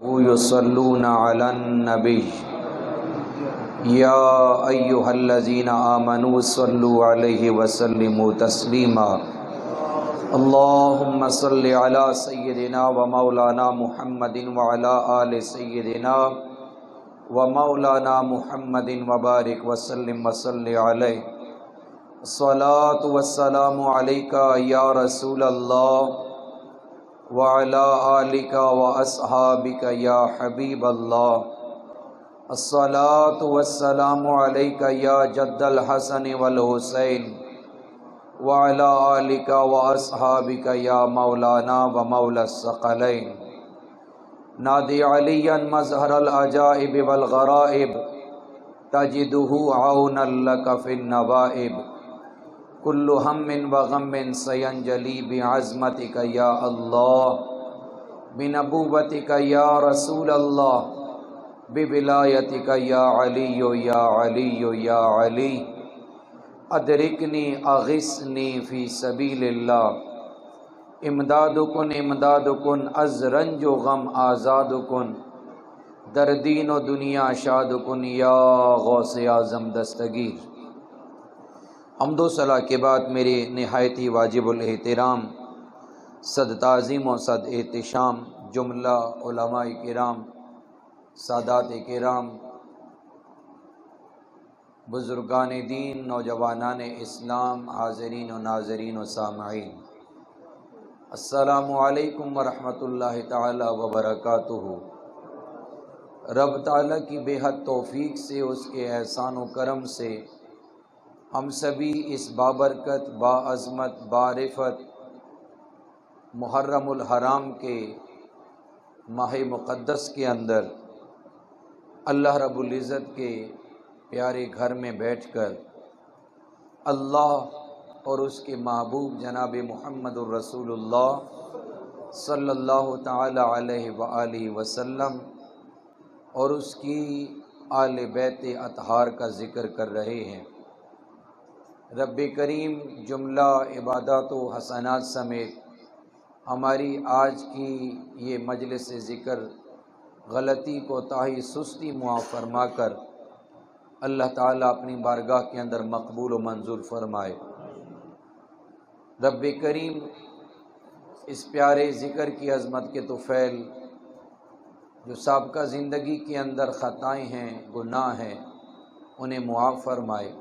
يصلون على النبي يا أيها الذين آمنوا صلوا عليه وسلموا تسليما اللهم صل على سيدنا ومولانا محمد وعلى آل سيدنا ومولانا محمد وبارك وسلم وصل عليه الصلاة والسلام عليك يا رسول الله وعلى آلك وأصحابك يا حبيب الله الصلاة والسلام عليك يا جد الحسن والحسين وعلى آلك وأصحابك يا مولانا ومولى الثقلين نادي عليا مظهر العجائب والغرائب تجده عونا لك في النوائب كل هم وغم سينجلي بعظمتك يا الله بنبوتك يا رسول الله بولایتک یا علی یا علی یا علی ادرکنی اغثنی فی سبیل اللہ امداد کن از رنج و غم آزاد کن در دین و دنیا شاد کن یا غوث اعظم دستگیر۔ حمد و ثنا کے بعد میرے نہایت ہی واجب الاحترام صد تعظیم و صد احتشام جملہ علماء کرام، سادات کرام، بزرگان دین، نوجوانان اسلام، حاضرین و ناظرین و سامعین، السلام علیکم ورحمۃ اللہ تعالی وبرکاتہ۔ رب تعالیٰ کی بے حد توفیق سے، اس کے احسان و کرم سے ہم سبھی اس بابرکت، باعظمت، بعرفت محرم الحرام کے ماہ مقدس کے اندر اللہ رب العزت کے پیارے گھر میں بیٹھ کر اللہ اور اس کے محبوب جناب محمد الرسول اللہ صلی اللہ تعالی علیہ وآلہ وسلم اور اس کی آل بیت اطہار کا ذکر کر رہے ہیں۔ رب کریم جملہ عبادات و حسنات سمیت ہماری آج کی یہ مجلس ذکر غلطی کوتاہی سستی معاف فرما کر اللہ تعالیٰ اپنی بارگاہ کے اندر مقبول و منظور فرمائے۔ رب کریم اس پیارے ذکر کی عظمت کے طفیل جو سابقہ زندگی کے اندر خطائیں ہیں، گناہ ہیں، انہیں معاف فرمائے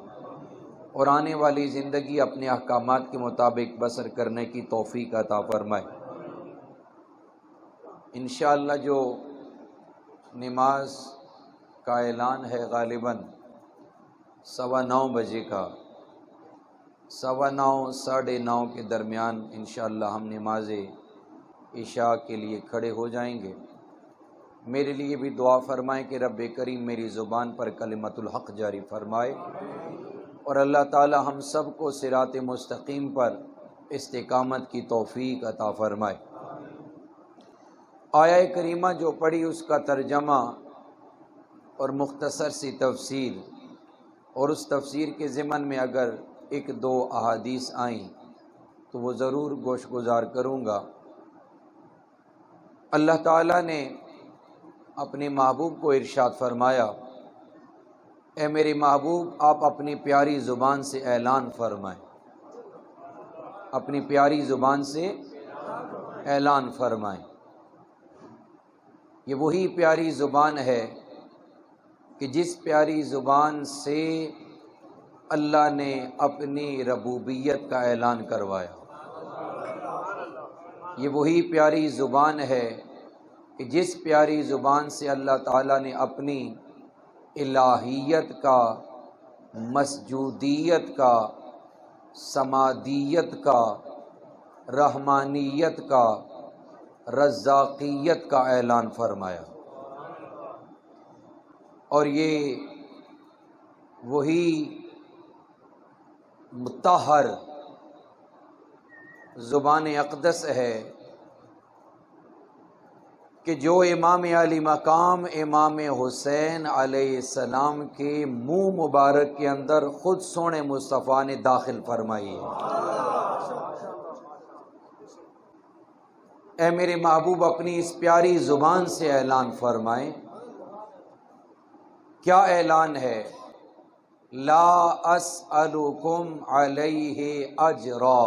اور آنے والی زندگی اپنے احکامات کے مطابق بسر کرنے کی توفیق عطا فرمائے۔ انشاءاللہ جو نماز کا اعلان ہے غالباً 9:15 بجے کا، 9:15 ساڑھے 9 کے درمیان انشاءاللہ ہم نماز عشاء کے لیے کھڑے ہو جائیں گے۔ میرے لیے بھی دعا فرمائیں کہ رب کریم میری زبان پر کلمت الحق جاری فرمائے اور اللہ تعالی ہم سب کو صراط مستقیم پر استقامت کی توفیق عطا فرمائے۔ آیہ کریمہ جو پڑھی اس کا ترجمہ اور مختصر سی تفسیر، اور اس تفسیر کے ضمن میں اگر 1-2 احادیث آئیں تو وہ ضرور گوش گزار کروں گا۔ اللہ تعالیٰ نے اپنے محبوب کو ارشاد فرمایا، اے میرے محبوب آپ اپنی پیاری زبان سے اعلان فرمائیں، اپنی پیاری زبان سے اعلان فرمائیں۔ یہ وہی پیاری زبان ہے کہ جس پیاری زبان سے اللہ نے اپنی ربوبیت کا اعلان کروایا۔ یہ وہی پیاری زبان ہے کہ جس پیاری زبان سے اللہ تعالیٰ نے اپنی الہیت کا، مسجودیت کا، سمادیت کا، رحمانیت کا، رزاقیت کا اعلان فرمایا۔ اور یہ وہی مطہر زبان اقدس ہے کہ جو امام علی مقام امام حسین علیہ السلام کے منہ مبارک کے اندر خود سونے مصطفیٰ نے داخل فرمائی ہے۔ اے میرے محبوب اپنی اس پیاری زبان سے اعلان فرمائیں۔ کیا اعلان ہے؟ لا اسألکم علیہ اجرا،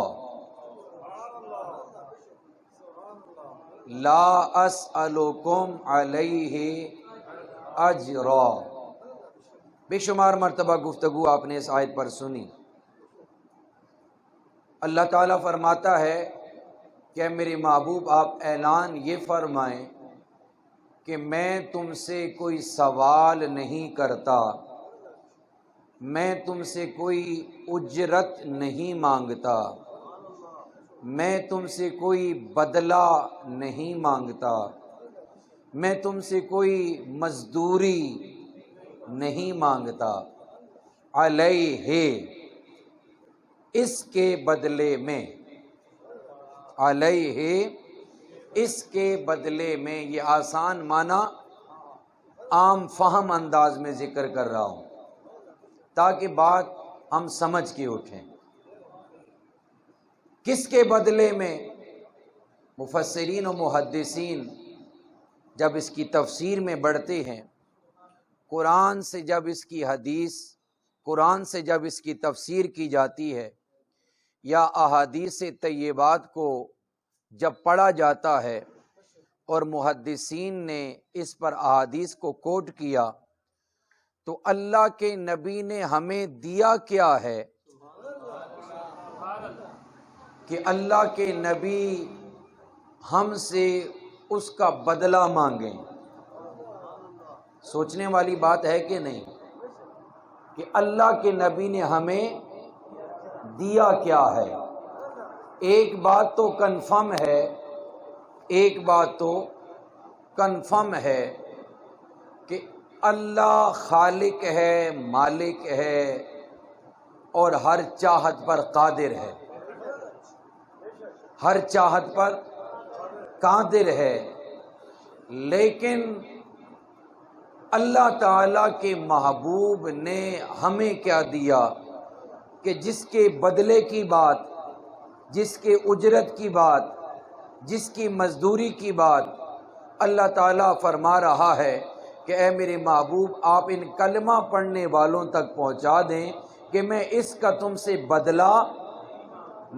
لا اسألکم علیہ اجرا۔ بے شمار مرتبہ گفتگو آپ نے اس آیت پر سنی۔ اللہ تعالیٰ فرماتا ہے کہ میرے محبوب آپ اعلان یہ فرمائیں کہ میں تم سے کوئی سوال نہیں کرتا، میں تم سے کوئی اجرت نہیں مانگتا، میں تم سے کوئی بدلہ نہیں مانگتا، میں تم سے کوئی مزدوری نہیں مانگتا، علیہ اس کے بدلے میں، علیہ اس کے بدلے میں۔ یہ آسان معنی عام فہم انداز میں ذکر کر رہا ہوں تاکہ بات ہم سمجھ کے اٹھیں۔ کس کے بدلے میں؟ مفسرین و محدثین جب اس کی تفسیر میں بڑھتے ہیں، قرآن سے جب اس کی حدیث، قرآن سے جب اس کی تفسیر کی جاتی ہے یا احادیث طیبات کو جب پڑھا جاتا ہے اور محدثین نے اس پر احادیث کو کوٹ کیا، تو اللہ کے نبی نے ہمیں دیا کیا ہے کہ اللہ کے نبی ہم سے اس کا بدلہ مانگیں۔ سوچنے والی بات ہے کہ نہیں کہ اللہ کے نبی نے ہمیں دیا کیا ہے؟ ایک بات تو کنفرم ہے، ایک بات تو کنفرم ہے کہ اللہ خالق ہے، مالک ہے اور ہر چاہت پر قادر ہے، ہر چاہت پر قادر ہے۔ لیکن اللہ تعالیٰ کے محبوب نے ہمیں کیا دیا کہ جس کے بدلے کی بات، جس کے اجرت کی بات، جس کی مزدوری کی بات اللہ تعالیٰ فرما رہا ہے کہ اے میرے محبوب آپ ان کلمہ پڑھنے والوں تک پہنچا دیں کہ میں اس کا تم سے بدلہ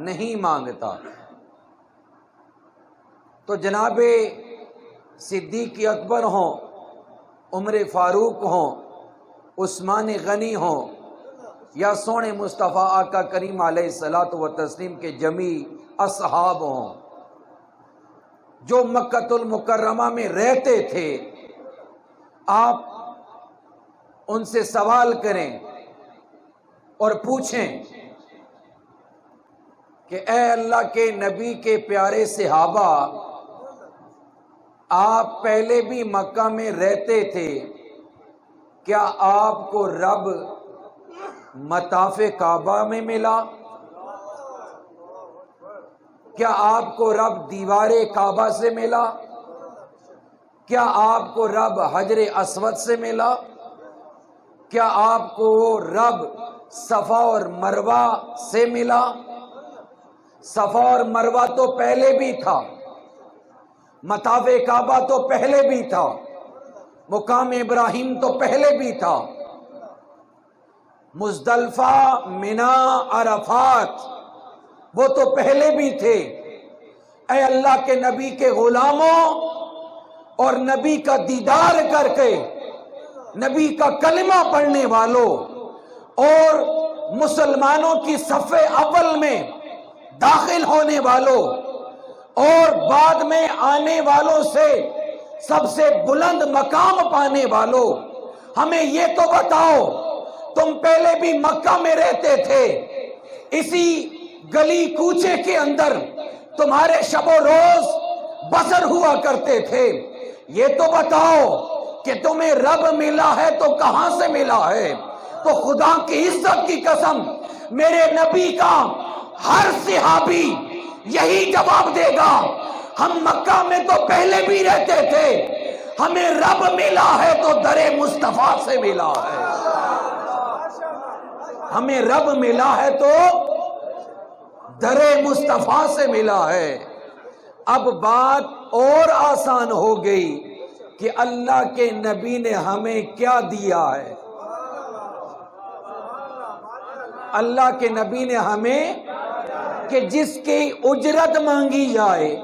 نہیں مانگتا۔ تو جناب صدیق اکبر ہوں، عمر فاروق ہوں، عثمان غنی ہوں یا سونے مصطفیٰ آقا کریم علیہ الصلاۃ والتسلیم کے جمیع اصحاب ہوں، جو مکۃ المکرمہ میں رہتے تھے، آپ ان سے سوال کریں اور پوچھیں کہ اے اللہ کے نبی کے پیارے صحابہ، آپ پہلے بھی مکہ میں رہتے تھے، کیا آپ کو رب مطاف کعبہ میں ملا؟ کیا آپ کو رب دیوار کعبہ سے ملا؟ کیا آپ کو رب حجر اسود سے ملا؟ کیا آپ کو رب صفا اور مروہ سے ملا؟ صفا اور مروہ تو پہلے بھی تھا، مطاف کعبہ تو پہلے بھی تھا، مقام ابراہیم تو پہلے بھی تھا، مزدلفہ، منا، عرفات وہ تو پہلے بھی تھے۔ اے اللہ کے نبی کے غلاموں اور نبی کا دیدار کر کے نبی کا کلمہ پڑھنے والوں اور مسلمانوں کی صف اول میں داخل ہونے والوں اور بعد میں آنے والوں سے سب سے بلند مقام پانے والوں، ہمیں یہ تو بتاؤ، تم پہلے بھی مکہ میں رہتے تھے، اسی گلی کوچے کے اندر تمہارے شب و روز بسر ہوا کرتے تھے، یہ تو بتاؤ کہ تمہیں رب ملا ہے تو کہاں سے ملا ہے؟ تو خدا کی عزت کی قسم میرے نبی کا ہر صحابی یہی جواب دے گا، ہم مکہ میں تو پہلے بھی رہتے تھے، ہمیں رب ملا ہے تو در مصطفیٰ سے ملا ہے، ہمیں رب ملا ہے تو در مصطفیٰ سے ملا ہے۔ اب بات اور آسان ہو گئی کہ اللہ کے نبی نے ہمیں کیا دیا ہے. اللہ کے نبی نے ہمیں کہ جس کی اجرت مانگی جائے،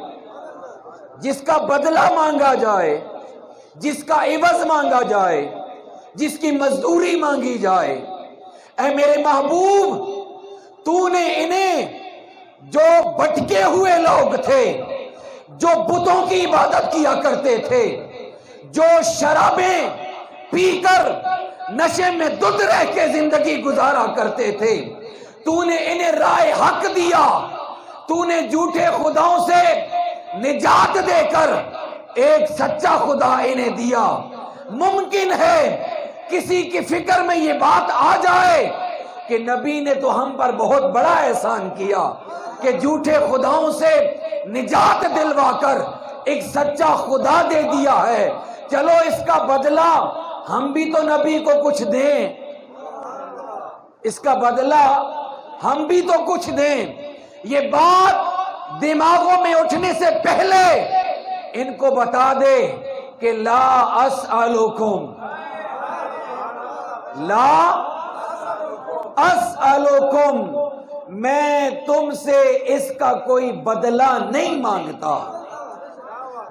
جس کا بدلہ مانگا جائے، جس کا عوض مانگا جائے، جس کی مزدوری مانگی جائے، اے میرے محبوب تو نے انہیں جو بھٹکے ہوئے لوگ تھے، جو بتوں کی عبادت کیا کرتے تھے، جو شرابیں پی کر نشے میں دھت رہ کے زندگی گزارا کرتے تھے، تو نے انہیں رائے حق دیا. تو نے جھوٹے خداؤں سے نجات دے کر ایک سچا خدا انہیں دیا. ممکن ہے کسی کی فکر میں یہ بات آ جائے کہ نبی نے تو ہم پر بہت بڑا احسان کیا کہ جھوٹے خداؤں سے نجات دلوا کر ایک سچا خدا دے دیا ہے، چلو اس کا بدلہ ہم بھی تو نبی کو کچھ دیں، اس کا بدلہ ہم بھی تو کچھ دیں. یہ بات دماغوں میں اٹھنے سے پہلے ان کو بتا دے کہ لا اسألکم میں تم سے اس کا کوئی بدلہ نہیں مانگتا.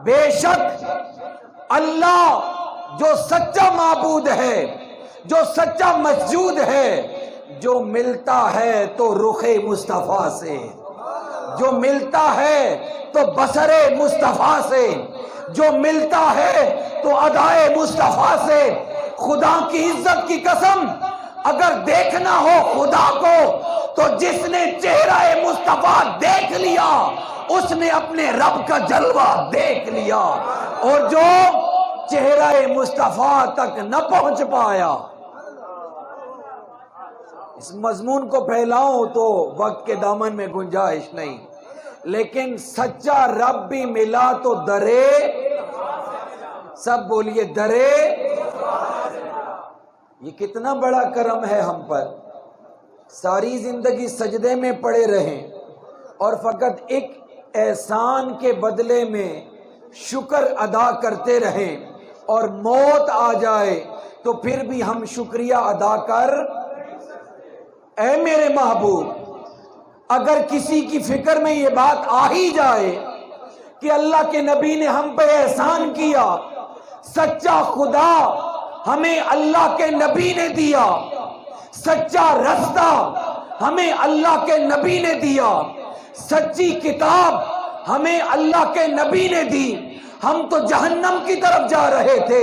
بے شک اللہ جو سچا معبود ہے، جو سچا مسجود ہے، جو ملتا ہے تو رخ مصطفیٰ سے، جو ملتا ہے تو بصر مصطفیٰ سے، جو ملتا ہے تو ادائے مصطفیٰ سے. خدا کی عزت کی قسم، اگر دیکھنا ہو خدا کو تو جس نے چہرہ مصطفیٰ دیکھ لیا اس نے اپنے رب کا جلوہ دیکھ لیا، اور جو چہرہ مصطفیٰ تک نہ پہنچ پایا. اس مضمون کو پھیلاؤں تو وقت کے دامن میں گنجائش نہیں، لیکن سچا رب بھی ملا تو درے، سب بولیے درے. یہ کتنا بڑا کرم ہے ہم پر. ساری زندگی سجدے میں پڑے رہیں اور فقط ایک احسان کے بدلے میں شکر ادا کرتے رہیں، اور موت آ جائے تو پھر بھی ہم شکریہ ادا کر. اے میرے محبوب، اگر کسی کی فکر میں یہ بات آ ہی جائے کہ اللہ کے نبی نے ہم پہ احسان کیا، سچا خدا ہمیں اللہ کے نبی نے دیا، سچا رستہ ہمیں اللہ کے نبی نے دیا، سچی کتاب ہمیں اللہ کے نبی نے دی. ہم تو جہنم کی طرف جا رہے تھے،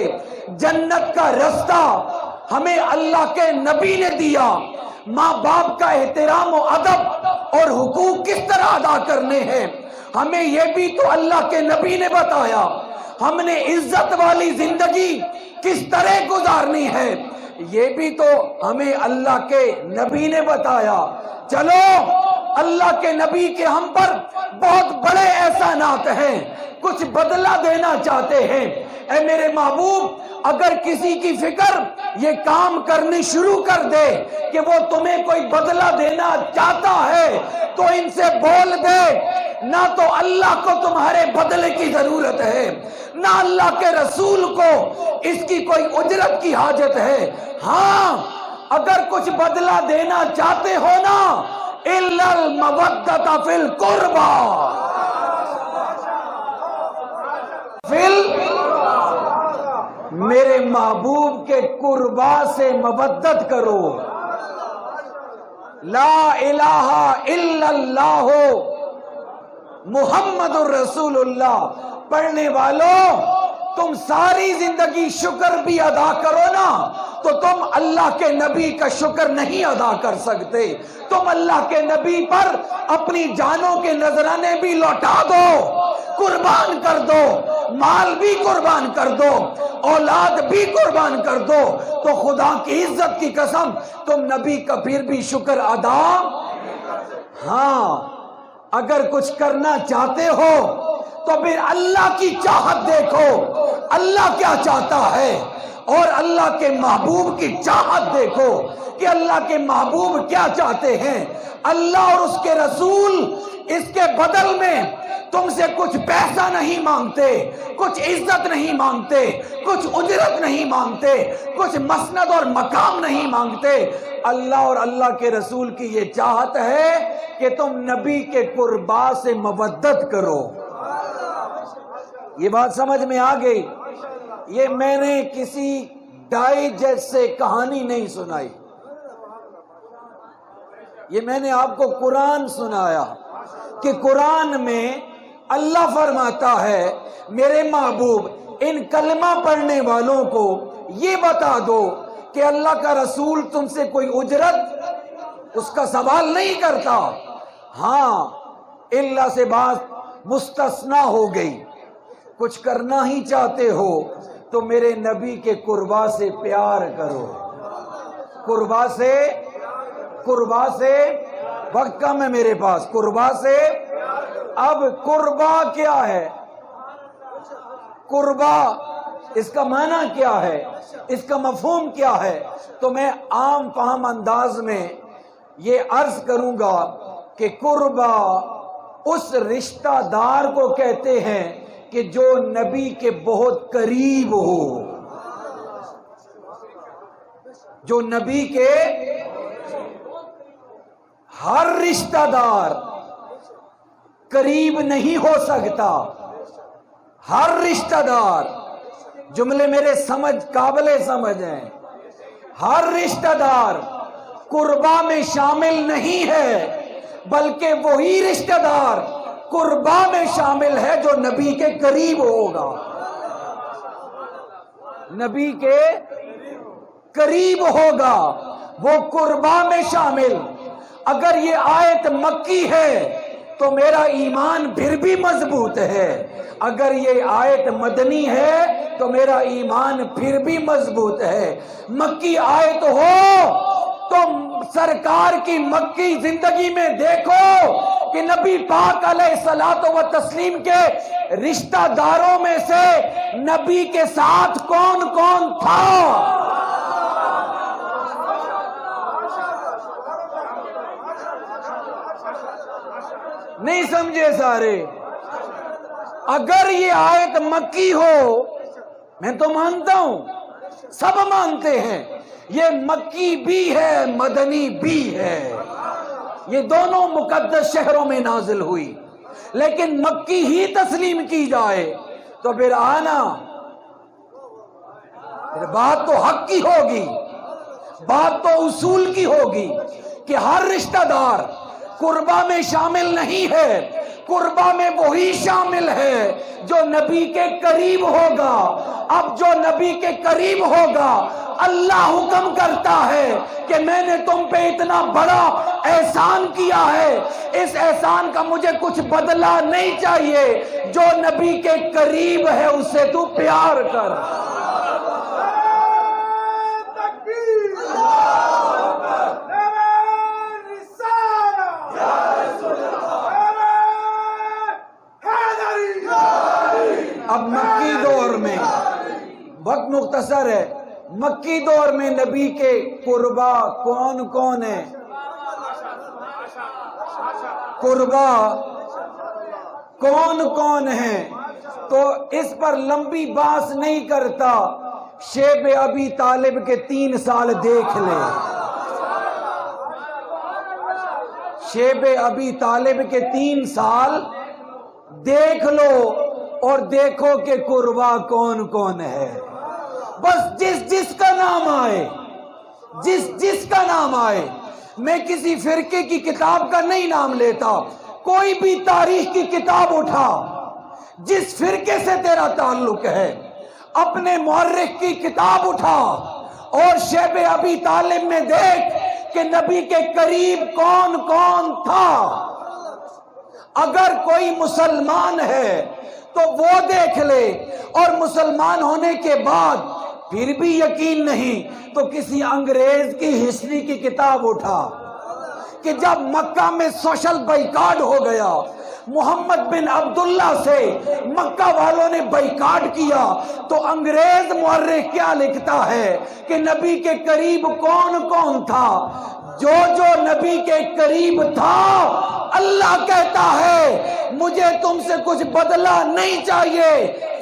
جنت کا رستہ ہمیں اللہ کے نبی نے دیا. ماں باپ کا احترام و ادب اور حقوق کس طرح ادا کرنے ہیں ہمیں یہ بھی تو اللہ کے نبی نے بتایا. ہم نے عزت والی زندگی کس طرح گزارنی ہے یہ بھی تو ہمیں اللہ کے نبی نے بتایا. چلو اللہ کے نبی کے ہم پر بہت بڑے احسانات ہیں، کچھ بدلہ دینا چاہتے ہیں. اے میرے محبوب، اگر کسی کی فکر یہ کام کرنی شروع کر دے کہ وہ تمہیں کوئی بدلہ دینا چاہتا ہے تو ان سے بول دے، نہ تو اللہ کو تمہارے بدلے کی ضرورت ہے، نہ اللہ کے رسول کو اس کی کوئی اجرت کی حاجت ہے. ہاں اگر کچھ بدلہ دینا چاہتے ہو نا، الا المودۃ فی القربى، میرے محبوب کے قربا سے مودت کرو. لا الہ الا اللہ محمد الرسول اللہ پڑھنے والوں، تم ساری زندگی شکر بھی ادا کرو نا تو تم اللہ کے نبی کا شکر نہیں ادا کر سکتے. تم اللہ کے نبی پر اپنی جانوں کے نذرانے بھی لوٹا دو، قربان کر دو، مال بھی قربان کر دو، اولاد بھی قربان کر دو، تو خدا کی عزت کی قسم تم نبی کا پھر بھی شکر ادا. ہاں اگر کچھ کرنا چاہتے ہو تو پھر اللہ کی چاہت دیکھو، اللہ کیا چاہتا ہے، اور اللہ کے محبوب کی چاہت دیکھو کہ اللہ کے محبوب کیا چاہتے ہیں. اللہ اور اس کے رسول اس کے بدل میں تم سے کچھ پیسہ نہیں مانگتے، کچھ عزت نہیں مانگتے، کچھ اجرت نہیں مانگتے، کچھ مسند اور مقام نہیں مانگتے۔ اللہ اور اللہ کے رسول کی یہ چاہت ہے کہ تم نبی کے قربا سے مودت کرو۔ یہ بات سمجھ میں آ گئی؟ یہ میں نے کسی ڈائجسٹ سے کہانی نہیں سنائی، یہ میں نے آپ کو قرآن سنایا کہ قرآن میں اللہ فرماتا ہے میرے محبوب ان کلمہ پڑھنے والوں کو یہ بتا دو کہ اللہ کا رسول تم سے کوئی اجرت اس کا سوال نہیں کرتا۔ ہاں اللہ سے بات مستثنا ہو گئی، کچھ کرنا ہی چاہتے ہو تو میرے نبی کے قربا سے پیار کرو۔ قربا سے وقت کم ہے میرے پاس، قربا سے۔ اب قربا کیا ہے؟ قربا اس کا معنی کیا ہے، اس کا مفہوم کیا ہے؟ تو میں عام فہم انداز میں یہ عرض کروں گا کہ قربا اس رشتہ دار کو کہتے ہیں کہ جو نبی کے بہت قریب ہو، جو نبی کے ہر رشتہ دار قریب نہیں ہو سکتا، ہر رشتہ دار، جملے میرے قابل سمجھ ہیں، ہر رشتہ دار قربا میں شامل نہیں ہے، بلکہ وہی رشتہ دار قربا میں شامل ہے جو نبی کے قریب ہوگا، نبی کے قریب ہوگا، وہ قربا میں شامل۔ اگر یہ آیت مکی ہے تو میرا ایمان پھر بھی مضبوط ہے، اگر یہ آیت مدنی ہے تو میرا ایمان پھر بھی مضبوط ہے۔ مکی آیت ہو تو سرکار کی مکی زندگی میں دیکھو کہ نبی پاک علیہ الصلوۃ والتسلیم کے رشتہ داروں میں سے نبی کے ساتھ کون کون تھا۔ نہیں سمجھے سارے؟ اگر یہ آیت مکی ہو، میں تو مانتا ہوں، سب مانتے ہیں یہ مکی بھی ہے مدنی بھی ہے، یہ دونوں مقدس شہروں میں نازل ہوئی، لیکن مکی ہی تسلیم کی جائے تو پھر آنا، پھر بات تو حق کی ہوگی، بات تو اصول کی ہوگی کہ ہر رشتہ دار قربا میں شامل نہیں ہے، قربا میں وہی شامل ہے جو نبی کے قریب ہوگا۔ اب جو نبی کے قریب ہوگا، اللہ حکم کرتا ہے کہ میں نے تم پہ اتنا بڑا احسان کیا ہے، اس احسان کا مجھے کچھ بدلہ نہیں چاہیے، جو نبی کے قریب ہے اس سے تو پیار کر۔ اب مکی دور میں، وقت مختصر ہے، مکی دور میں نبی کے قربا کون کون ہیں؟ قربا کون کون ہیں؟ تو اس پر لمبی بحث نہیں کرتا، شیب ابی طالب کے 3 سال دیکھ لیں، شیب ابی طالب کے 3 سال دیکھ لو اور دیکھو کہ قربا کون کون ہے۔ بس جس کا نام آئے، جس کا نام آئے، میں کسی فرقے کی کتاب کا نہیں نام لیتا، کوئی بھی تاریخ کی کتاب اٹھا، جس فرقے سے تیرا تعلق ہے، اپنے مورخ کی کتاب اٹھا اور شیب ابی طالب میں دیکھ کہ نبی کے قریب کون کون تھا۔ اگر کوئی مسلمان ہے تو وہ دیکھ لے، اور مسلمان ہونے کے بعد پھر بھی یقین نہیں تو کسی انگریز کی ہسٹری کی کتاب اٹھا کہ جب مکہ میں سوشل بائیکاٹ ہو گیا، محمد بن عبداللہ سے مکہ والوں نے بائیکاٹ کیا، تو انگریز مورخ کیا لکھتا ہے کہ نبی کے قریب کون کون تھا۔ جو جو نبی کے قریب تھا اللہ کہتا ہے مجھے تم سے کچھ بدلہ نہیں چاہیے،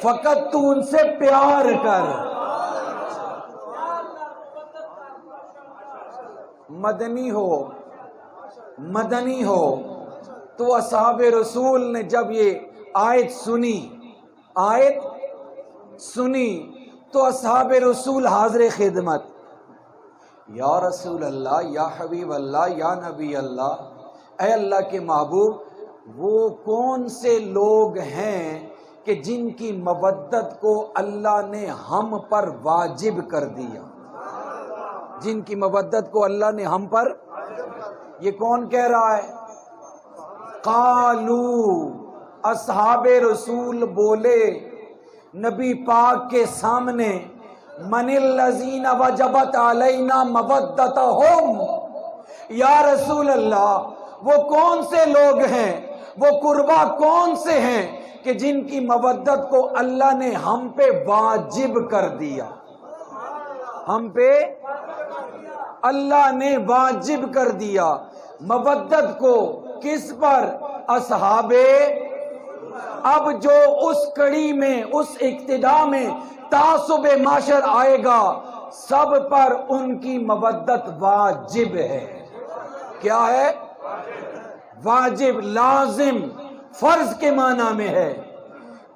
فقط تو ان سے پیار کر۔ مدنی ہو تو اصحاب رسول نے جب یہ آیت سنی تو اصحاب رسول حاضر خدمت، یا رسول اللہ، یا حبیب اللہ، یا نبی اللہ، اے اللہ کے محبوب، وہ کون سے لوگ ہیں کہ جن کی مودت کو اللہ نے ہم پر واجب کر دیا؟ جن کی مودت کو اللہ نے ہم پر، یہ کون کہہ رہا ہے؟ قالو، اصحاب رسول بولے نبی پاک کے سامنے، من الذین وجبت علینا مودتہم، یا رسول اللہ وہ کون سے لوگ ہیں، وہ قربا کون سے ہیں کہ جن کی مودت کو اللہ نے ہم پہ واجب کر دیا؟ ہم پہ اللہ نے واجب کر دیا مودت کو، کس پر؟ اصحاب۔ اب جو اس کڑی میں، اس اقتدا میں تعصب معاشر آئے گا، سب پر ان کی مودت واجب ہے۔ کیا ہے؟ واجب، لازم، فرض کے معنی میں ہے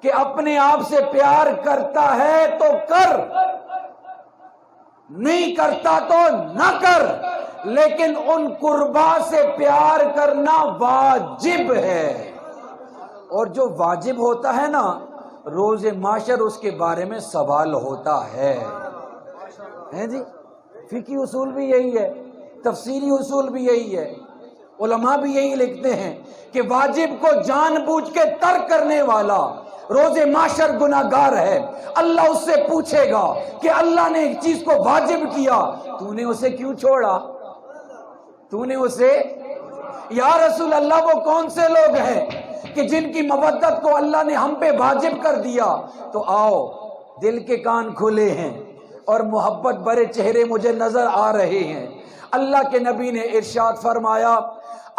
کہ اپنے آپ سے پیار کرتا ہے تو کر، نہیں کرتا تو نہ کر، لیکن ان قربا سے پیار کرنا واجب ہے۔ اور جو واجب ہوتا ہے نا، روز معاشر اس کے بارے میں سوال ہوتا ہے جی۔ فقہی اصول بھی یہی ہے، تفسیری اصول بھی یہی ہے، علماء بھی یہی لکھتے ہیں کہ واجب کو جان بوجھ کے ترک کرنے والا روز معاشر گناہگار ہے۔ اللہ اس سے پوچھے گا کہ اللہ نے ایک چیز کو واجب کیا، تو نے اسے کیوں چھوڑا؟ تو نے اسے، یا رسول اللہ وہ کون سے لوگ ہیں کہ جن کی مودت کو اللہ نے ہم پہ واجب کر دیا؟ تو آؤ، دل کے کان کھلے ہیں اور محبت بھرے چہرے مجھے نظر آ رہے ہیں۔ اللہ کے نبی نے ارشاد فرمایا،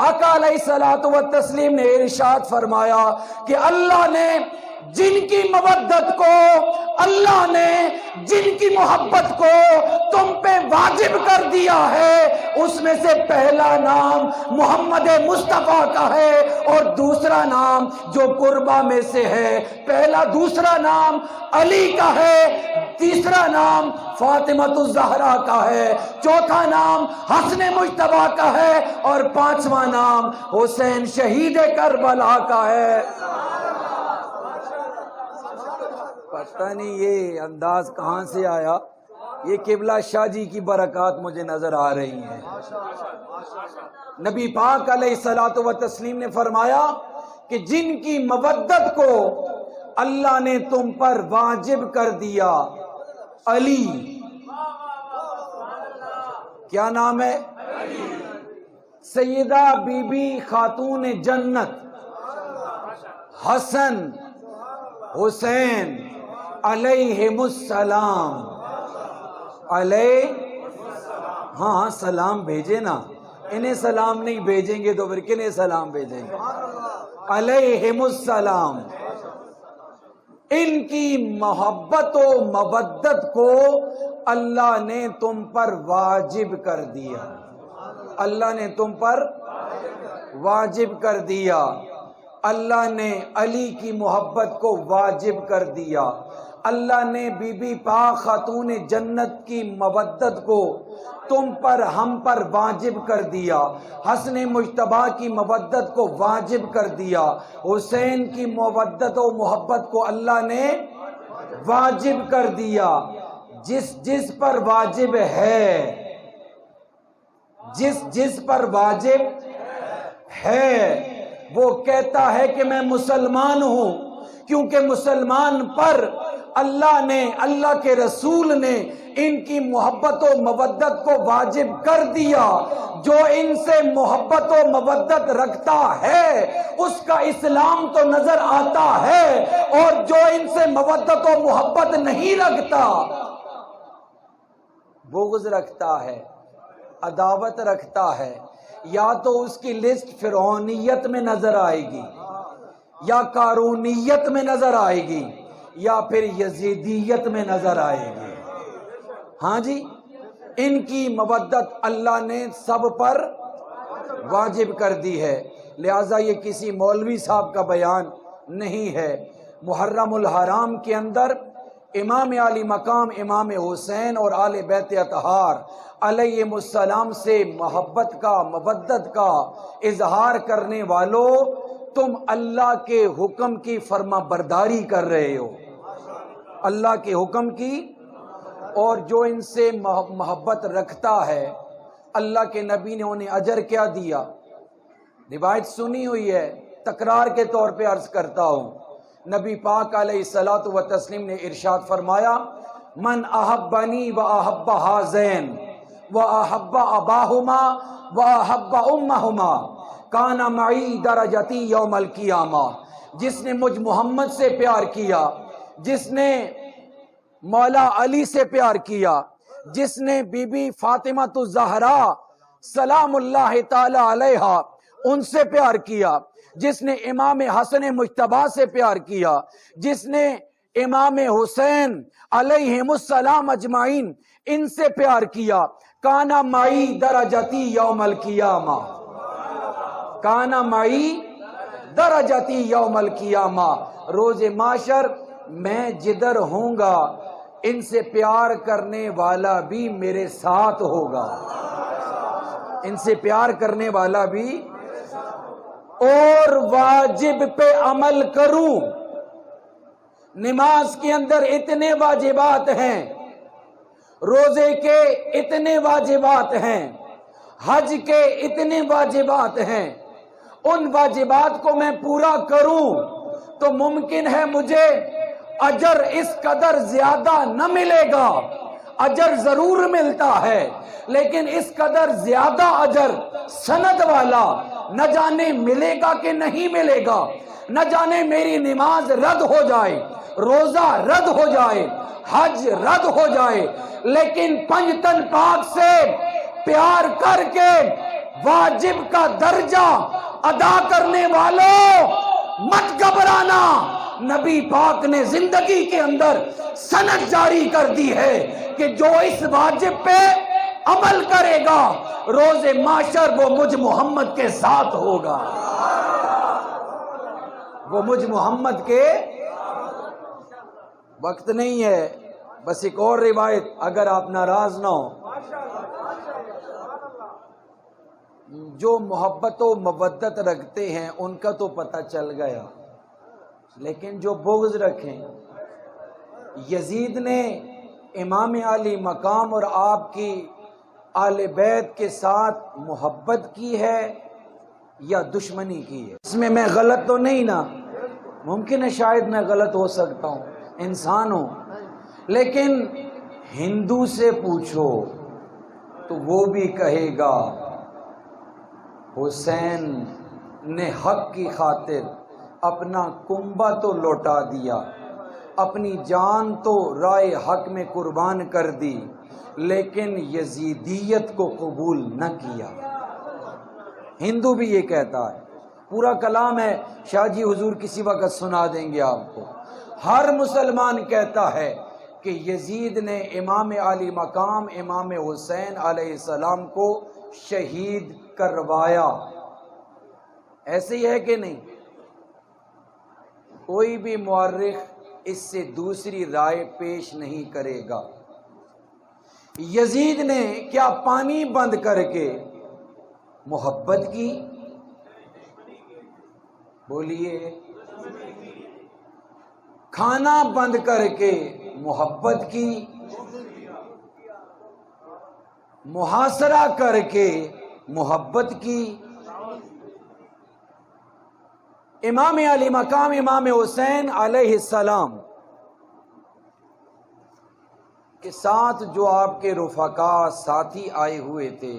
آقا علیہ الصلوۃ والتسلیم نے ارشاد فرمایا کہ اللہ نے جن کی مودت کو، اللہ نے جن کی محبت کو تم پہ واجب کر دیا ہے، اس میں سے پہلا نام محمد مصطفیٰ کا ہے، اور دوسرا نام جو قربا میں سے ہے، دوسرا نام علی کا ہے، تیسرا نام فاطمۃ الزہرا کا ہے، چوتھا نام حسن مجتبیٰ کا ہے، اور پانچواں نام حسین شہید کربلا کا ہے۔ پتہ نہیں یہ انداز کہاں سے آیا، یہ قبلہ شاہ جی کی برکات مجھے نظر آ رہی ہیں۔ نبی پاک علیہ الصلوۃ والتسلیم نے فرمایا کہ جن کی مودت کو اللہ نے تم پر واجب کر دیا، علی، کیا نام ہے؟ سیدہ بی بی خاتون جنت، حسن حسین علیہم السلام، ہاں سلام بھیجے نا، انہیں سلام نہیں بھیجیں گے تو پھر کنہیں سلام بھیجیں گے؟ علیہم السلام، ان کی محبت و مودت کو اللہ نے تم پر واجب کر دیا، اللہ نے تم پر واجب کر دیا، اللہ نے علی کی محبت کو واجب کر دیا، اللہ نے بی بی پاک خاتون جنت کی مودت کو تم پر، ہم پر واجب کر دیا، حسن مجتبیٰ کی مودت کو واجب کر دیا، حسین کی مودت و محبت کو اللہ نے واجب کر دیا۔ جس پر واجب ہے، جس پر واجب ہے، وہ کہتا ہے کہ میں مسلمان ہوں، کیونکہ مسلمان پر اللہ نے، اللہ کے رسول نے ان کی محبت و مودت کو واجب کر دیا۔ جو ان سے محبت و مودت رکھتا ہے اس کا اسلام تو نظر آتا ہے، اور جو ان سے مودت و محبت نہیں رکھتا، بغض رکھتا ہے، عداوت رکھتا ہے، یا تو اس کی لسٹ فرعونیت میں نظر آئے گی، یا قارونیت میں نظر آئے گی، یا پھر یزیدیت میں نظر آئے گی۔ ہاں جی، ان کی مودت اللہ نے سب پر واجب کر دی ہے، لہٰذا یہ کسی مولوی صاحب کا بیان نہیں ہے۔ محرم الحرام کے اندر امام علی مقام امام حسین اور آل بیت اطہار علیہم السلام سے محبت کا، مودت کا اظہار کرنے والوں، تم اللہ کے حکم کی فرما برداری کر رہے ہو، اللہ کے حکم کی، اور جو ان سے محبت رکھتا ہے اللہ کے نبی نے انہیں اجر کیا دیا؟ روایت سنی ہوئی ہے، تکرار کے طور پہ عرض کرتا ہوں، نبی پاک علیہ الصلوۃ والتسلیم نے ارشاد فرمایا، من احبنی و احب ہذین و احب اباہما و احب امہما کان معی درجتی یوم القیامہ، جس نے مجھ محمد سے پیار کیا، جس نے مولا علی سے پیار کیا، جس نے بی بی فاطمہ الزہرا سلام اللہ تعالی علیہا ان سے پیار کیا، جس نے امام حسن مجتبی سے پیار کیا، جس نے امام حسین علیہم السلام اجمعین ان سے پیار کیا، کانا معی درجتی یوم القیامہ، کانا معی درجتی یوم القیامہ، روز محشر میں جدھر ہوں گا ان سے پیار کرنے والا بھی میرے ساتھ ہوگا، ان سے پیار کرنے والا بھی، اور واجب پہ عمل کروں۔ نماز کے اندر اتنے واجبات ہیں، روزے کے اتنے واجبات ہیں، حج کے اتنے واجبات ہیں، ان واجبات کو میں پورا کروں تو ممکن ہے مجھے اجر اس قدر زیادہ نہ ملے گا، اجر ضرور ملتا ہے لیکن اس قدر زیادہ اجر سند والا نہ جانے ملے گا کہ نہیں ملے گا، نہ جانے میری نماز رد ہو جائے، روزہ رد ہو جائے، حج رد ہو جائے، لیکن پنج تن پاک سے پیار کر کے واجب کا درجہ ادا کرنے والوں مت گھبرانا، نبی پاک نے زندگی کے اندر سند جاری کر دی ہے کہ جو اس واجب پہ عمل کرے گا روز محشر وہ مجھ محمد کے ساتھ ہوگا، وہ مجھ محمد کے۔ وقت نہیں ہے، بس ایک اور روایت اگر آپ ناراض نہ ہو، جو محبت و مودت رکھتے ہیں ان کا تو پتہ چل گیا، لیکن جو بغض رکھیں، یزید نے امام علی مقام اور آپ کی آل بیت کے ساتھ محبت کی ہے یا دشمنی کی ہے؟ اس میں میں غلط تو نہیں نا؟ ممکن ہے شاید میں غلط ہو سکتا ہوں، انسان ہوں، لیکن ہندو سے پوچھو تو وہ بھی کہے گا حسین نے حق کی خاطر اپنا کنبہ تو لوٹا دیا، اپنی جان تو رائے حق میں قربان کر دی، لیکن یزیدیت کو قبول نہ کیا۔ ہندو بھی یہ کہتا ہے، پورا کلام ہے، شاہ جی حضور کسی وقت سنا دیں گے آپ کو۔ ہر مسلمان کہتا ہے کہ یزید نے امام علی مقام امام حسین علیہ السلام کو شہید کروایا، ایسے ہی ہے کہ نہیں؟ کوئی بھی مورخ اس سے دوسری رائے پیش نہیں کرے گا۔ یزید نے کیا پانی بند کر کے محبت کی؟ بولیے، کھانا بند کر کے محبت کی؟ محاصرہ کر کے محبت کی؟ امام علی مقام امام حسین علیہ السلام کے ساتھ جو آپ کے رفقا ساتھی آئے ہوئے تھے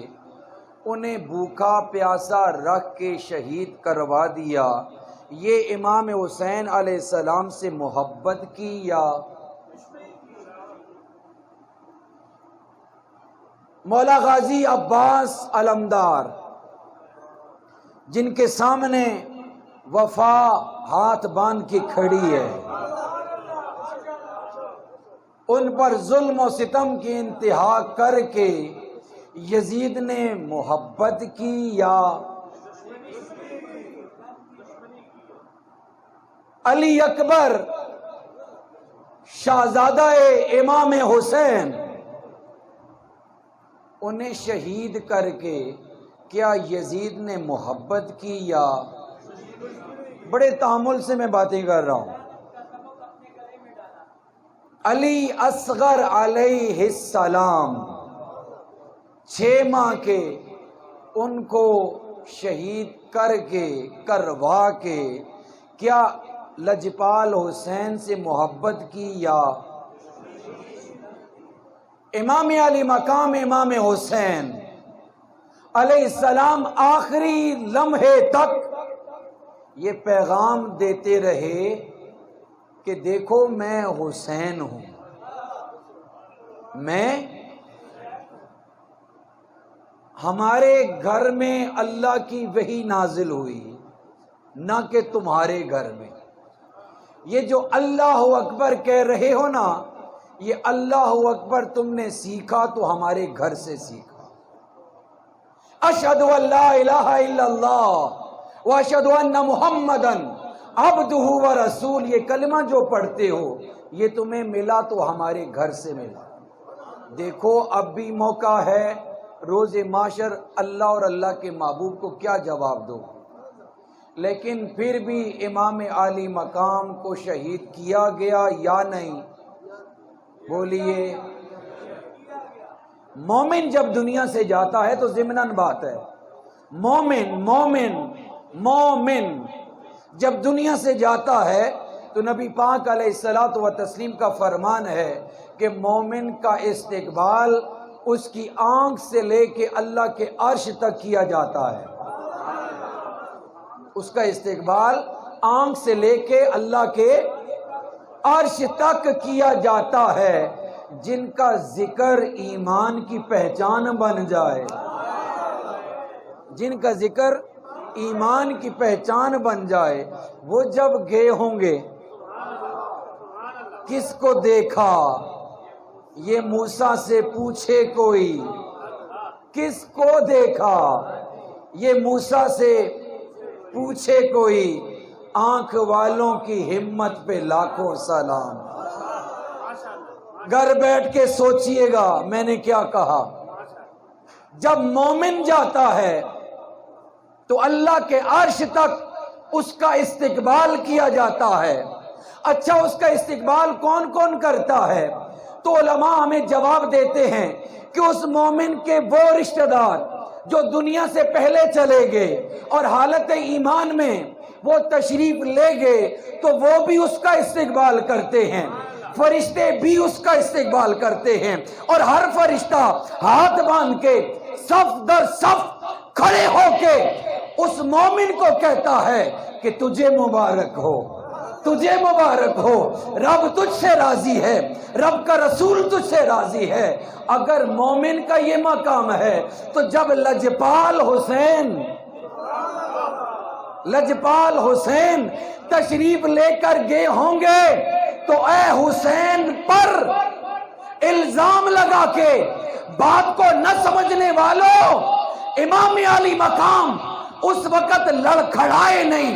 انہیں بھوکا پیاسا رکھ کے شہید کروا دیا، یہ امام حسین علیہ السلام سے محبت کی یا مولا غازی عباس علمدار، جن کے سامنے وفا ہاتھ باندھ کے کھڑی ہے، ان پر ظلم و ستم کی انتہا کر کے یزید نے محبت کی یا علی اکبر شہزادہ امام حسین انہیں شہید کر کے کیا یزید نے محبت کی یا؟ بڑے تحمل سے میں باتیں کر رہا ہوں۔ علی اصغر علیہ السلام 6 ماہ کے ان کو شہید کر کے کروا کے کیا لجپال حسین سے محبت کی یا؟ امام علی مقام امام حسین علیہ السلام آخری لمحے تک یہ پیغام دیتے رہے کہ دیکھو میں حسین ہوں، ہمارے گھر میں اللہ کی وحی نازل ہوئی، نہ کہ تمہارے گھر میں۔ یہ جو اللہ اکبر کہہ رہے ہو نا، یہ اللہ اکبر تم نے سیکھا تو ہمارے گھر سے سیکھا۔ اشہد ان لا الہ الا اللہ واشہد ان محمدن عبدہ ورسول، یہ کلمہ جو پڑھتے ہو یہ تمہیں ملا تو ہمارے گھر سے ملا۔ دیکھو اب بھی موقع ہے، روز معاشر اللہ اور اللہ کے محبوب کو کیا جواب دو؟ لیکن پھر بھی امام عالی مقام کو شہید کیا گیا یا نہیں؟ بولیے۔ مومن جب دنیا سے جاتا ہے تو ضمناً بات ہے، مومن جب دنیا سے جاتا ہے تو نبی پاک علیہ الصلوۃ والتسلیم کا فرمان ہے کہ مومن کا استقبال اس کی آنکھ سے لے کے اللہ کے عرش تک کیا جاتا ہے۔ اس کا استقبال آنکھ سے لے کے اللہ کے عرش تک کیا جاتا ہے۔ جن کا ذکر ایمان کی پہچان بن جائے، جن کا ذکر ایمان کی پہچان بن جائے، وہ جب گئے ہوں گے کس کو دیکھا؟ یہ موسیٰ سے پوچھے کوئی، کس کو دیکھا؟ یہ موسیٰ سے پوچھے کوئی، آنکھ والوں کی ہمت پہ لاکھوں سلام۔ گھر بیٹھ کے سوچئے گا میں نے کیا کہا۔ جب مومن جاتا ہے تو اللہ کے عرش تک اس کا استقبال کیا جاتا ہے۔ اچھا، اس کا استقبال کون کون کرتا ہے؟ تو علماء ہمیں جواب دیتے ہیں کہ اس مومن کے وہ رشتہ دار جو دنیا سے پہلے چلے گئے اور حالت ایمان میں وہ تشریف لے گئے تو وہ بھی اس کا استقبال کرتے ہیں، فرشتے بھی اس کا استقبال کرتے ہیں، اور ہر فرشتہ ہاتھ باندھ کے صف در صف کھڑے ہو کے اس مومن کو کہتا ہے کہ تجھے مبارک ہو، تجھے مبارک ہو، رب تجھ سے راضی ہے، رب کا رسول تجھ سے راضی ہے۔ اگر مومن کا یہ مقام ہے تو جب لجپال حسین تشریف لے کر گئے ہوں گے تو اے حسین پر الزام لگا کے بات کو نہ سمجھنے والوں، امام علی مقام اس وقت لڑکھڑائے نہیں،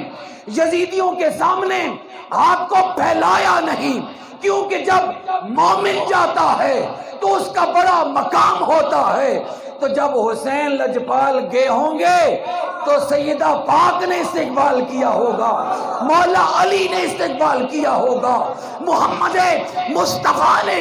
یزیدیوں کے سامنے ہاتھ کو پھیلایا نہیں، کیونکہ جب مومن جاتا ہے تو اس کا بڑا مقام ہوتا ہے۔ تو جب حسین لجپال گئے ہوں گے تو سیدہ پاک نے استقبال کیا ہوگا، مولا علی نے استقبال کیا ہوگا، محمد مصطفیٰ نے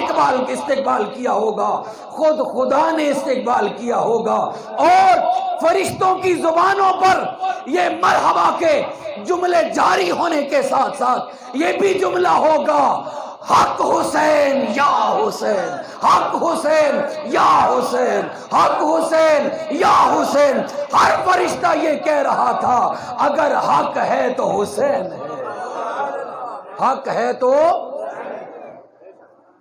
استقبال کیا ہوگا، خود خدا نے استقبال کیا ہوگا، اور فرشتوں کی زبانوں پر یہ مرحبا کے جملے جاری ہونے کے ساتھ ساتھ یہ بھی جملہ ہوگا، حق حسین یا حسین، حق حسین یا حسین، حق حسین یا حسین۔ ہر فرشتہ یہ کہہ رہا تھا اگر حق ہے تو حسین ہے، حق ہے تو۔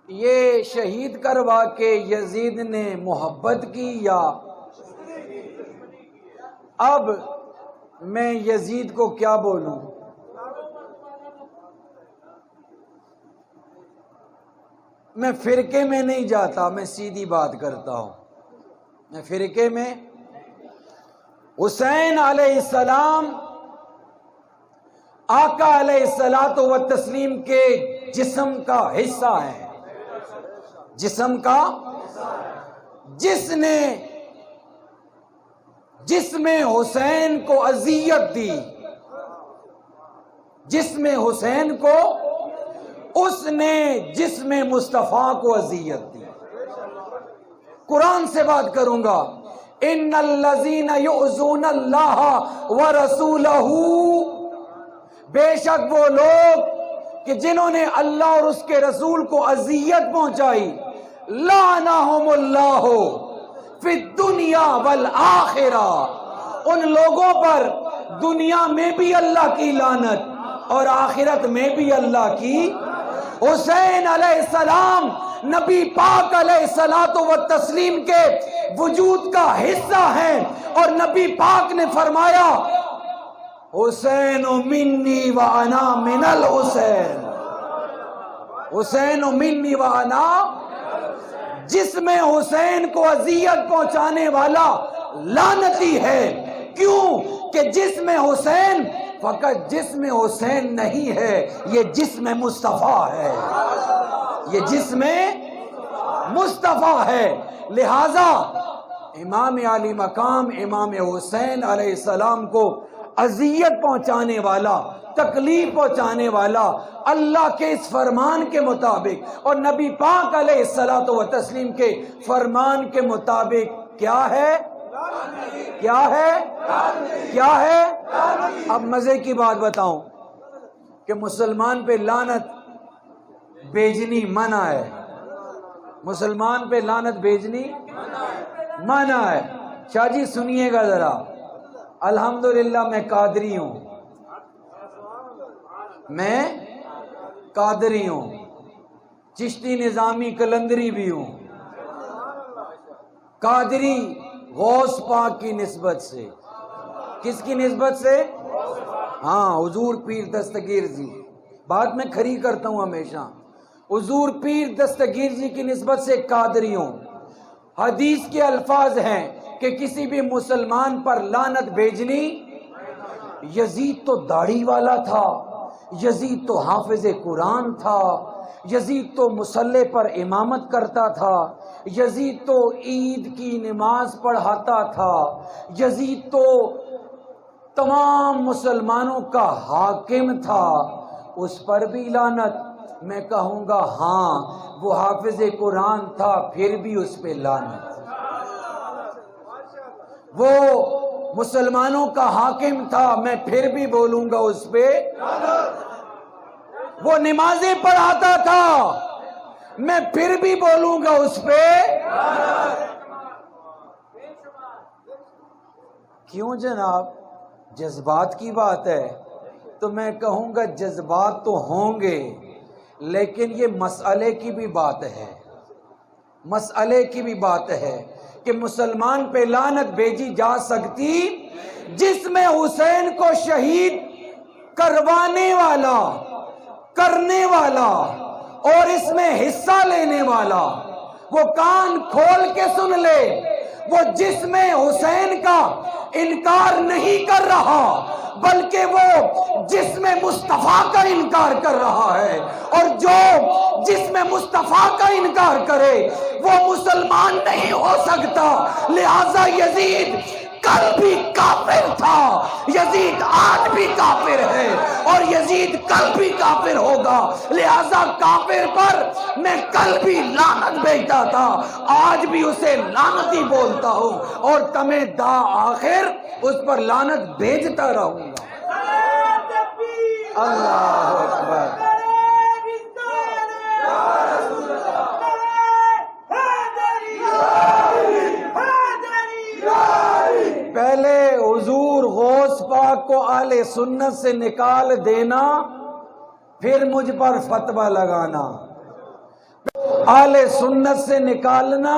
یہ شہید کروا کے یزید نے محبت کی یا اب میں یزید کو کیا بولوں؟ میں فرقے میں نہیں جاتا، میں سیدھی بات کرتا ہوں۔ میں فرقے میں حسین علیہ السلام آقا علیہ الصلوۃ والتسلیم کے جسم کا حصہ ہے، جسم کا، جس میں حسین کو اذیت دی، جس میں حسین کو، اس نے جسم مصطفیٰ کو اذیت دی۔ قرآن سے بات کروں گا، ان الذین یؤذون اللہ ورسولہ، بے شک وہ لوگ کہ جنہوں نے اللہ اور اس کے رسول کو اذیت پہنچائی، لعنہم اللہ فی الدنیا والآخرہ، ان لوگوں پر دنیا میں بھی اللہ کی لعنت اور آخرت میں بھی اللہ کی۔ حسین علیہ السلام نبی پاک علیہ الصلوۃ والتسلیم کے وجود کا حصہ ہیں، اور نبی پاک نے فرمایا حسین منی وانا من الحسین، حسین منی وانا، جس میں حسین کو اذیت پہنچانے والا لعنتی ہے۔ کیوں کہ جسم حسین فقط جسم حسین نہیں ہے، یہ جسم مصطفیٰ ہے، یہ جسم مصطفیٰ ہے۔ لہذا امام علی مقام امام حسین علیہ السلام کو اذیت پہنچانے والا، تکلیف پہنچانے والا اللہ کے اس فرمان کے مطابق اور نبی پاک علیہ الصلوۃ والتسلیم کے فرمان کے مطابق کیا ہے؟ کیا ہے؟ کیا ہے؟ اب مزے کی بات بتاؤں کہ مسلمان پہ لعنت بھیجنی منع ہے، مسلمان پہ لعنت بھیجنی منع ہے۔ شاہ جی سنیے گا ذرا، الحمدللہ میں قادری ہوں، میں قادری ہوں، چشتی نظامی قلندری بھی ہوں، قادری غوث پاک کی نسبت سے۔ کس کی نسبت سے؟ ہاں، حضور پیر دستگیر جی، بات میں کھری کرتا ہوں ہمیشہ، حضور پیر دستگیر جی کی نسبت سے قادری ہوں۔ حدیث کے الفاظ ہیں کہ کسی بھی مسلمان پر لعنت بھیجنی، یزید تو داڑھی والا تھا، یزید تو حافظ قرآن تھا، یزید تو مصلی پر امامت کرتا تھا، یزید تو عید کی نماز پڑھاتا تھا، یزید تو تمام مسلمانوں کا حاکم تھا، اس پر بھی لعنت؟ میں کہوں گا ہاں، وہ حافظ قرآن تھا پھر بھی اس پہ لعنت۔ وہ مسلمانوں کا حاکم تھا، میں پھر بھی بولوں گا اس پہ۔ وہ نمازیں پڑھاتا تھا، میں پھر بھی بولوں گا اس پہ۔ کیوں جناب؟ جذبات کی بات ہے تو میں کہوں گا جذبات تو ہوں گے، لیکن یہ مسئلے کی بھی بات ہے، مسئلے کی بھی بات ہے کہ مسلمان پہ لعنت بھیجی جا سکتی جس میں حسین کو شہید کروانے والا، کرنے والا اور اس میں حصہ لینے والا، وہ کان کھول کے سن لے، وہ جسم حسین کا انکار نہیں کر رہا بلکہ وہ جسم مصطفیٰ کا انکار کر رہا ہے، اور جو جسم مصطفیٰ کا انکار کرے وہ مسلمان نہیں ہو سکتا۔ لہذا یزید کل بھی کافر تھا، یزید آج بھی کافر ہے، اور یزید کل بھی کافر ہوگا۔ لہذا کافر پر میں کل بھی لعنت بھیجتا تھا، آج بھی اسے لعنتی بولتا ہوں، اور تمہیں دا آخر اس پر لعنت بھیجتا رہوں گا۔ اللہ اکبر۔ پہلے حضور غوث پاک کو اہل سنت سے نکال دینا، پھر مجھ پر فتویٰ لگانا۔ آل سنت سے نکالنا،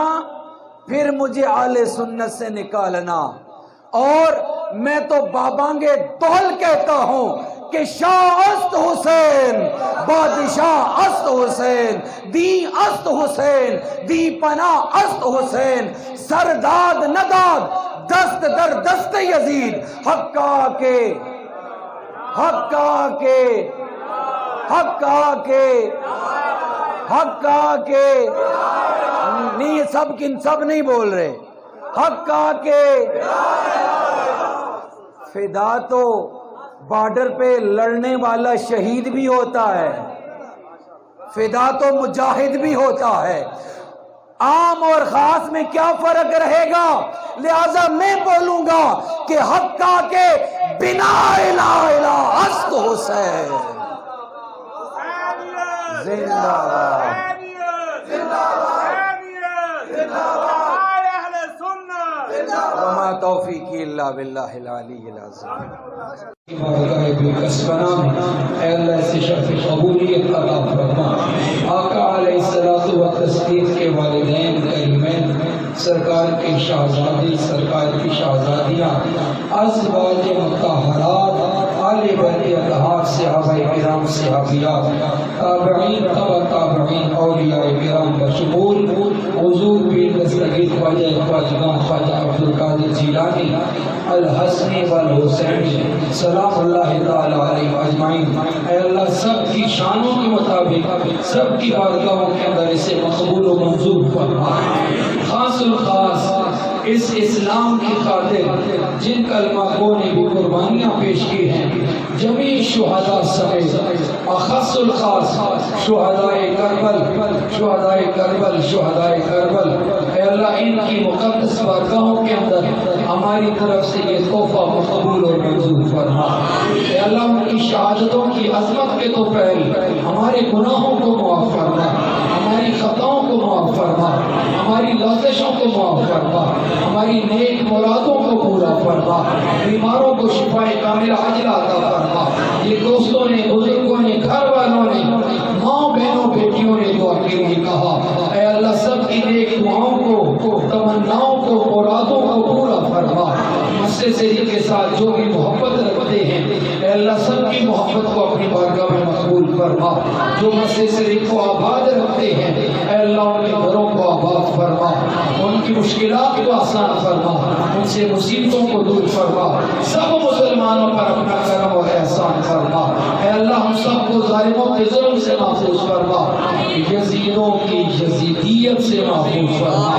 پھر مجھے آل سنت سے نکالنا۔ اور میں تو بابانگے دول کہتا ہوں کہ شاہ است حسین، بادشاہ است حسین، دی است حسین، دی پناہ است حسین، سرداد نداد دست در دست یزید، حقا کے حقا کے حقا کے حقا کے نہیں، یہ سب نہیں بول رہے، حقا کے فدا تو بارڈر پہ لڑنے والا شہید بھی ہوتا ہے، فدا تو مجاہد بھی ہوتا ہے۔ عام اور خاص میں کیا فرق رہے گا؟ لہذا میں بولوں گا کہ حقا کے بنا الہ الا است حسین زندہ باد، وما توفیقی الا باللہ العلی العظیم۔ اے اللہ اسے شرف قبولیت عطا فرما۔ آقا علیہ الصلوۃ والتسلیم کے والدین کریمین، سرکار کے شہزادی، سرکار کی شہزادیاں، ازواج مطہرات، آل بیت اطہار، صحابہ کرام، صحابیات، تابعین، تبع تابعین، اولیاء کرام بشمول حضور پیر دستگیر خواجہ خواجگان خواجہ عبدالقادر جیلانی الحسنی والحسینی سلام اللہ تعالی علیہ اجمعین۔ اے اللہ سب کی شانوں کے مطابق سب کی بارگاہوں کے اندر اسے مقبول و منظور فرما۔ خاص الخاص اس اسلام کی خاطر جن کلمہ گو نے بھی قربانیاں پیش کی ہیں، جمیع شہداء سمیت، اخص الخاص شہدائے کربل، شہدائے کربل، شہدائے کربل، اے اللہ ان کی مقدس بارگاہوں کے اندر ہماری طرف سے یہ تحفہ مقبول اور منظور فرما۔ اے اللہ ان کی شہادتوں کی عظمت کے تو پہل ہمارے گناہوں کو معاف فرما، ہماری خطاؤں کو معاف فرما، ہماری لغزشوں کو معاف فرما، ہماری نیک مرادوں کو پورا فرما، بیماروں کو شفا کاملہ عاجلہ عطا فرما۔ یہ دوستوں نے، بزرگوں نے، گھر والوں نے، ماں بہنوں بیٹیوں نے دعا کے لیے کہا، اے اللہ سب کی نیک دعاؤں کو، تمناؤں کو، مرادوں کو پورا فرما۔ مسجد شریف کے ساتھ جو بھی محبت رکھتے ہیں، اے اللہ سب کی محبت کو اپنی بارگاہ میں مقبول فرما۔ جو مسجد شریف کو آباد رکھتے ہیں، اے اللہ ان کے گھروں کو آباد فرما، ان کی مشکلات کو آسان فرما، ان سے مصیبتوں کو دور فرما، سب مسلمانوں پر اپنا کرم اور احسان فرما۔ اے اللہ ہم سب کو ظالموں کے ظلم سے محفوظ فرما، یزیدوں کی یزیدیت سے محفوظ فرما،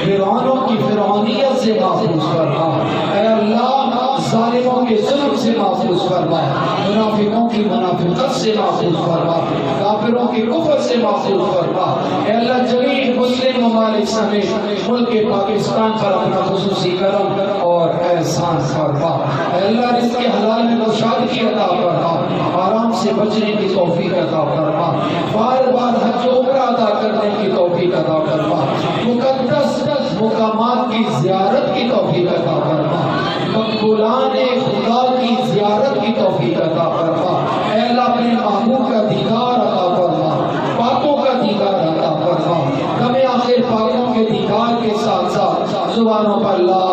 فرعونوں کی فرعونیت سے محفوظ فرما۔ اے اللہ ظالموں کے ظلم سے محفوظ فرما، منافقوں کی منافقت سے محفوظ فرما، کافروں کی کفر سے محفوظ فرما۔ اے اللہ جمیع مسلم ممالک سمیت ملک پاکستان پر اپنا خصوصی کرم اور احسان فرما۔ اے اللہ رزق حلال میں گشادگی عطا فرما، آرام سے بچنے کی توفیق عطا فرما، بار بار حج و عمرہ ادا کرنے کی توفیق عطا فرما، مقدس مقامات کی زیارت کی توفیق عطا فرما، مقبولان خدا کی زیارت کی توفیق عطا فرما۔ اے اللہ اپنے محبوب کا دیدار عطا فرما، پاکوں کا دیدار عطا فرما، ہمیں آخر پاکوں کے دیدار کے ساتھ ساتھ زبانوں پر لا